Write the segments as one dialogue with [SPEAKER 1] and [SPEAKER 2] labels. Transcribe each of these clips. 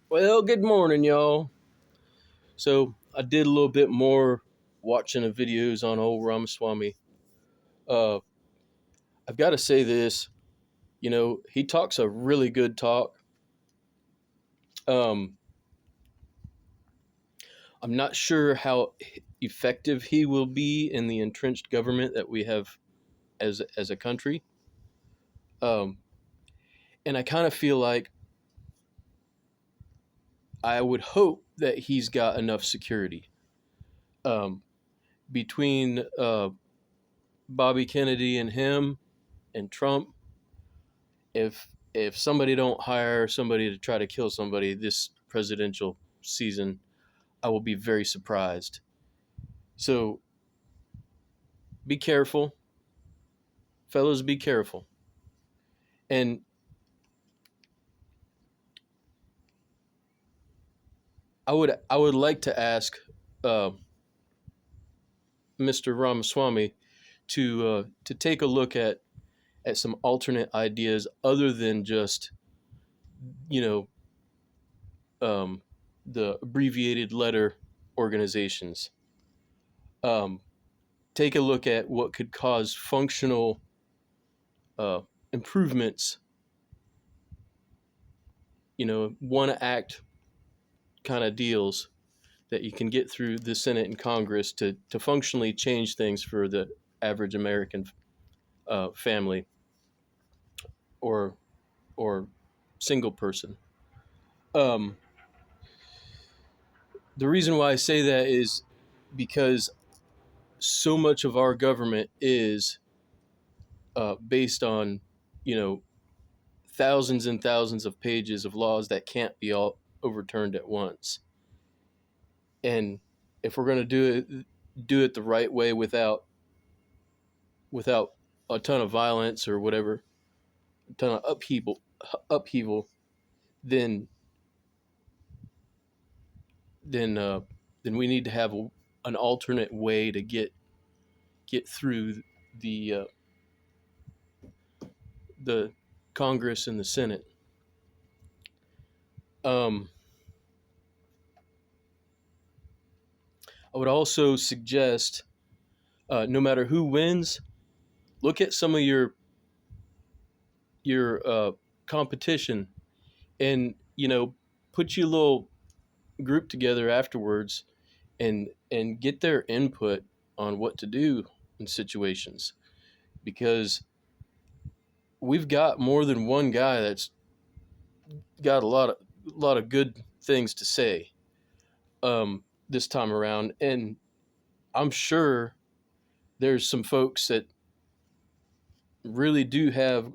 [SPEAKER 1] Well, good morning, y'all. So I did a little bit more watching the videos on old Ramaswamy. Uh, I've got to say this. He talks a really good talk. Um, I'm not sure how effective he will be in the entrenched government that we have as a country. Um, and I kind of feel like I would hope that he's got enough security um, between Bobby Kennedy and him and Trump. If somebody don't hire somebody to try to kill somebody this presidential season, I will be very surprised. So be careful, fellas. Be careful. And I would like to ask uh, Mr. Ramaswamy to take a look at some alternate ideas other than just you know um, the abbreviated letter organizations. Um, Take a look at what could cause functional uh, improvements, one act kind of deals that you can get through the Senate and Congress to functionally change things for the average American family or or single person. Um, the reason why I say that is because so much of our government is based on, you know, thousands and thousands of pages of laws that can't be all overturned at once. And if we're going to do it the right way without a ton of violence or whatever, a ton of upheaval, then then uh, then we need to have an alternate way to get through the the Congress and the Senate. Um, I would also suggest, no matter who wins, look at some of your competition, and put your little group together afterwards and get their input on what to do in situations, because we've got more than one guy that's got a lot of good things to say this time around, and I'm sure there's some folks that really do have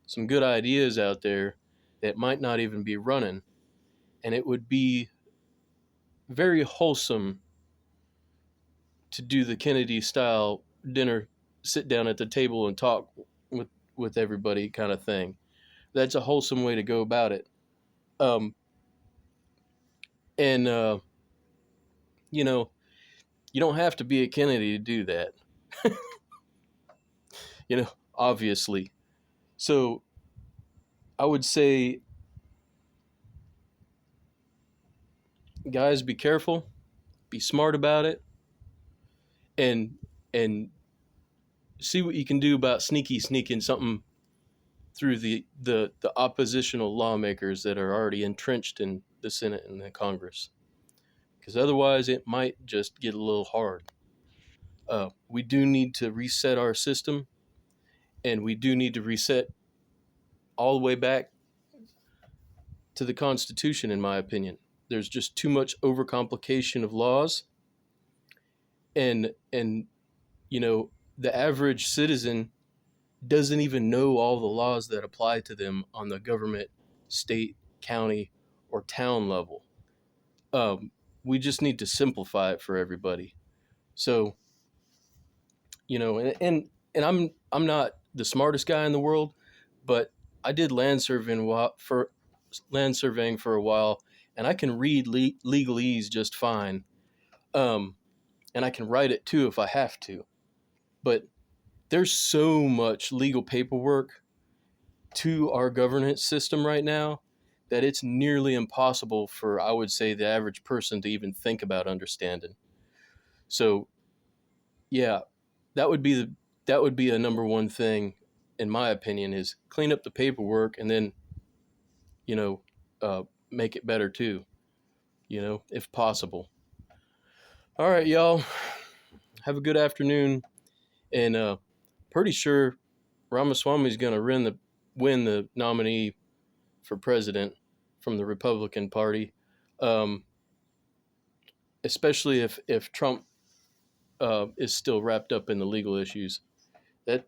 [SPEAKER 1] some good ideas out there that might not even be running, and it would be very wholesome to do the Kennedy style dinner, sit down at the table and talk with everybody kind of thing. That's a wholesome way to go about it. Um, and you know, you don't have to be a Kennedy to do that. Obviously. So I would say, guys, be careful, be smart about it, and and see what you can do about sneaking something through the oppositional lawmakers that are already entrenched in the Senate and the Congress, because otherwise it might just get a little hard. We do need to reset our system, and we do need to reset all the way back to the Constitution, in my opinion. There's just too much overcomplication of laws, and the average citizen doesn't even know all the laws that apply to them on the government, state, county, or town level. Um, we just need to simplify it for everybody. So, and I'm not the smartest guy in the world, but I did land surveying for a while, and I can read legalese just fine, um, and I can write it too if I have to. But there's so much legal paperwork to our governance system right now that it's nearly impossible for, I would say, the average person to even think about understanding. So yeah, that would be a number one thing, in my opinion, is clean up the paperwork, and then, you know, make it better too, if possible. All right, y'all, have a good afternoon, and pretty sure Ramaswamy is going to win the nominee for president from the Republican Party, um, especially if Trump is still wrapped up in the legal issues. That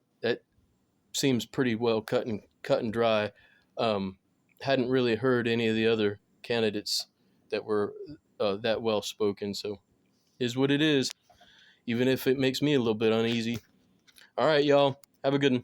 [SPEAKER 1] seems pretty well cut and dry. Hadn't really heard any of the other candidates that were that well spoken. So is what it is, even if it makes me a little bit uneasy. All right, y'all, have a good one.